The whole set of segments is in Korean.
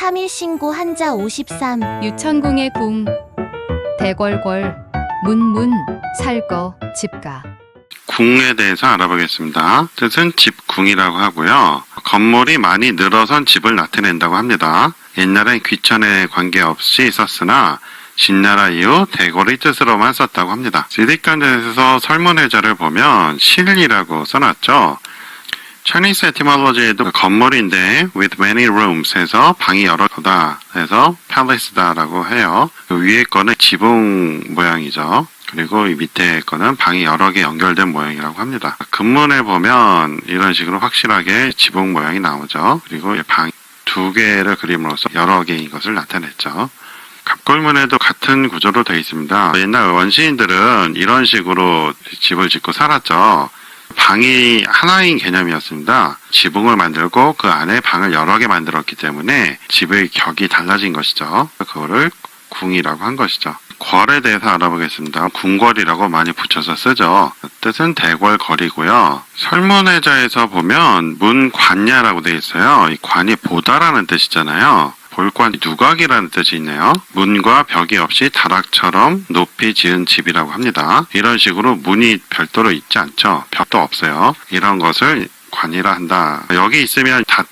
3일 신고 한자 53. 유천궁의 궁, 대궐궐, 문문, 살거, 집가. 궁에 대해서 알아보겠습니다. 뜻은 집궁이라고 하고요. 건물이 많이 늘어선 집을 나타낸다고 합니다. 옛날엔 귀천에 관계없이 썼으나 진나라 이후 대궐의 뜻으로만 썼다고 합니다. 지디간에서 설문회자를 보면 실이라고 써놨죠. Chinese etymology에도 건물인데 with many rooms 해서 방이 여러 개다 해서 palace다라고 해요. 그 위에 거는 지붕 모양이죠. 그리고 이 밑에 거는 방이 여러 개 연결된 모양이라고 합니다. 근문에 보면 이런 식으로 확실하게 지붕 모양이 나오죠. 그리고 방 두 개를 그림으로써 여러 개인 것을 나타냈죠. 갑골문에도 같은 구조로 되어 있습니다. 옛날 원시인들은 이런 식으로 집을 짓고 살았죠. 방이 하나인 개념이었습니다. 지붕을 만들고 그 안에 방을 여러 개 만들었기 때문에 집의 격이 달라진 것이죠. 그거를 궁이라고 한 것이죠. 궐에 대해서 알아보겠습니다. 궁궐이라고 많이 붙여서 쓰죠. 뜻은 대궐거리고요. 설문회자에서 보면 문관야라고 되어 있어요. 이 관이 보다라는 뜻이잖아요. 볼관 누각이라는 뜻이 있네요. 문과 벽이 없이 다락처럼 높이 지은 집이라고 합니다. 이런 식으로 문이 별도로 있지 않죠. 벽도 없어요. 이런 것을 관이라 한다. 여기 있으면 다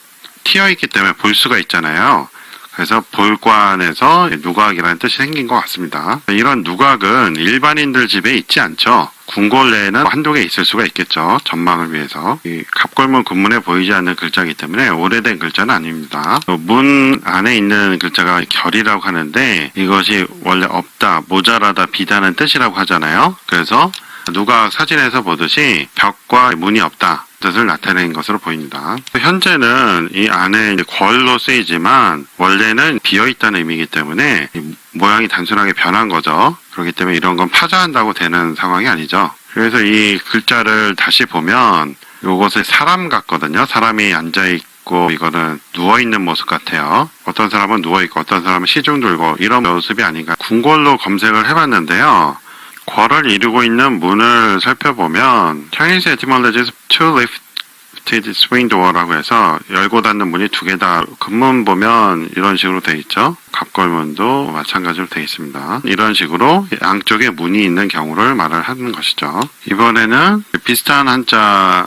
튀어있기 때문에 볼 수가 있잖아요. 그래서 볼관에서 누각이라는 뜻이 생긴 것 같습니다. 이런 누각은 일반인들 집에 있지 않죠. 궁궐 내에는 한두 개 있을 수가 있겠죠. 전망을 위해서. 이 갑골문 근문에 보이지 않는 글자이기 때문에 오래된 글자는 아닙니다. 문 안에 있는 글자가 결이라고 하는데 이것이 원래 없다, 모자라다, 비다는 뜻이라고 하잖아요. 그래서 누각 사진에서 보듯이 벽과 문이 없다 뜻을 나타내는 것으로 보입니다. 현재는 이 안에 궐로 쓰이지만 원래는 비어있다는 의미이기 때문에 모양이 단순하게 변한 거죠. 그렇기 때문에 이런 건 파자한다고 되는 상황이 아니죠. 그래서 이 글자를 다시 보면 이것은 사람 같거든요. 사람이 앉아있고 이거는 누워있는 모습 같아요. 어떤 사람은 누워있고 어떤 사람은 시중 들고 이런 모습이 아닌가. 궁궐로 검색을 해봤는데요. 궐을 이루고 있는 문을 살펴보면 Chinese etymologies two-lifted swing door라고 해서 열고 닫는 문이 두 개다. 근문 보면 이런 식으로 되어 있죠. 갑골문도 마찬가지로 되어 있습니다. 이런 식으로 양쪽에 문이 있는 경우를 말을 하는 것이죠. 이번에는 비슷한 한자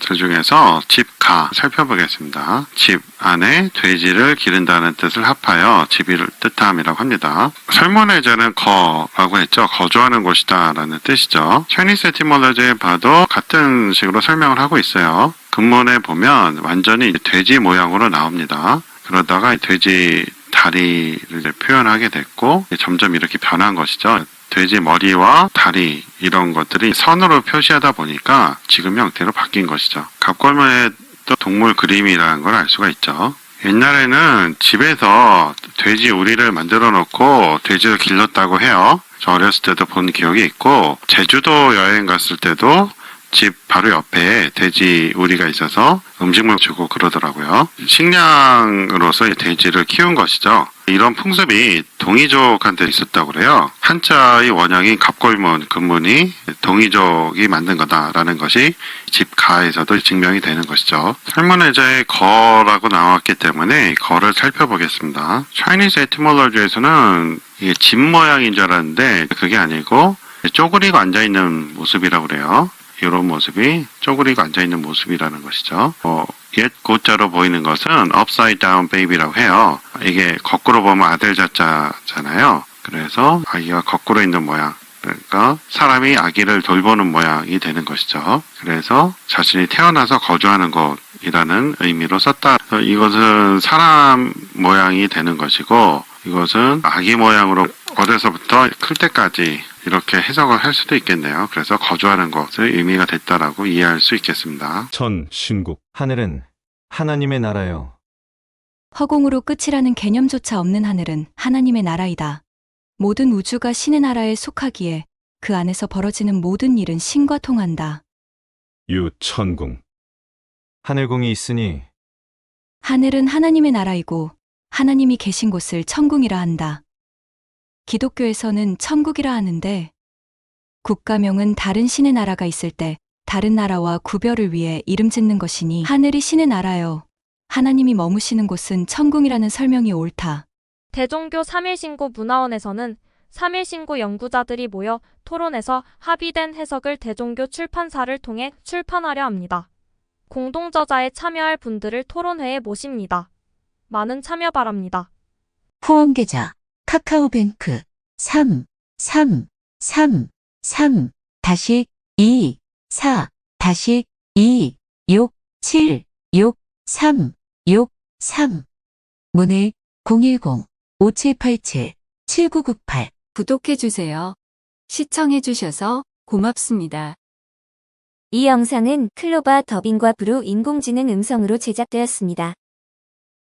중에서 집가 살펴보겠습니다. 집 안에 돼지를 기른다는 뜻을 합하여 집을 뜻함이라고 합니다. 설문회자는 거라고 했죠. 거주하는 곳이다 라는 뜻이죠. Chinese etymology에 봐도 같은 식으로 설명을 하고 있어요. 근문에 보면 완전히 돼지 모양으로 나옵니다. 그러다가 돼지 다리를 표현하게 됐고 점점 이렇게 변한 것이죠. 돼지 머리와 다리 이런 것들이 선으로 표시하다 보니까 지금 형태로 바뀐 것이죠. 갑골문에 또 동물 그림이라는 걸 알 수가 있죠. 옛날에는 집에서 돼지 우리를 만들어 놓고 돼지를 길렀다고 해요. 저 어렸을 때도 본 기억이 있고 제주도 여행 갔을 때도 집 바로 옆에 돼지 우리가 있어서 음식물 주고 그러더라고요. 식량으로서 돼지를 키운 것이죠. 이런 풍습이 동이족한테 있었다고 그래요. 한자의 원형인 갑골문, 근문이 동이족이 만든 거다라는 것이 집가에서도 증명이 되는 것이죠. 설문회자에 거라고 나왔기 때문에 거를 살펴보겠습니다. Chinese etymology에서는 이게 집 모양인 줄 알았는데 그게 아니고 쪼그리고 앉아있는 모습이라고 그래요. 이런 모습이 쪼그리고 앉아있는 모습이라는 것이죠. 옛 고자로 보이는 것은 upside down baby라고 해요. 이게 거꾸로 보면 아들 자자잖아요. 그래서 아기가 거꾸로 있는 모양. 그러니까 사람이 아기를 돌보는 모양이 되는 것이죠. 그래서 자신이 태어나서 거주하는 곳이라는 의미로 썼다. 이것은 사람 모양이 되는 것이고 이것은 아기 모양으로 어려서부터 클 때까지 이렇게 해석을 할 수도 있겠네요. 그래서 거주하는 것의 의미가 됐다라고 이해할 수 있겠습니다. 천신국. 하늘은 하나님의 나라요. 허공으로 끝이라는 개념조차 없는 하늘은 하나님의 나라이다. 모든 우주가 신의 나라에 속하기에 그 안에서 벌어지는 모든 일은 신과 통한다. 유천궁. 하늘궁이 있으니 하늘은 하나님의 나라이고 하나님이 계신 곳을 천궁이라 한다. 기독교에서는 천국이라 하는데 국가명은 다른 신의 나라가 있을 때 다른 나라와 구별을 위해 이름 짓는 것이니 하늘이 신의 나라요. 하나님이 머무시는 곳은 천궁이라는 설명이 옳다. 대종교 3.1신구 문화원에서는 3.1신구 연구자들이 모여 토론해서 합의된 해석을 대종교 출판사를 통해 출판하려 합니다. 공동저자에 참여할 분들을 토론회에 모십니다. 많은 참여 바랍니다. 후원계좌 카카오뱅크 3 3 3 3 2 4 2 6 7 6 3 6 3 문의 010-5787-7998 구독해주세요. 시청해주셔서 고맙습니다. 이 영상은 클로바 더빙과 브루 인공지능 음성으로 제작되었습니다.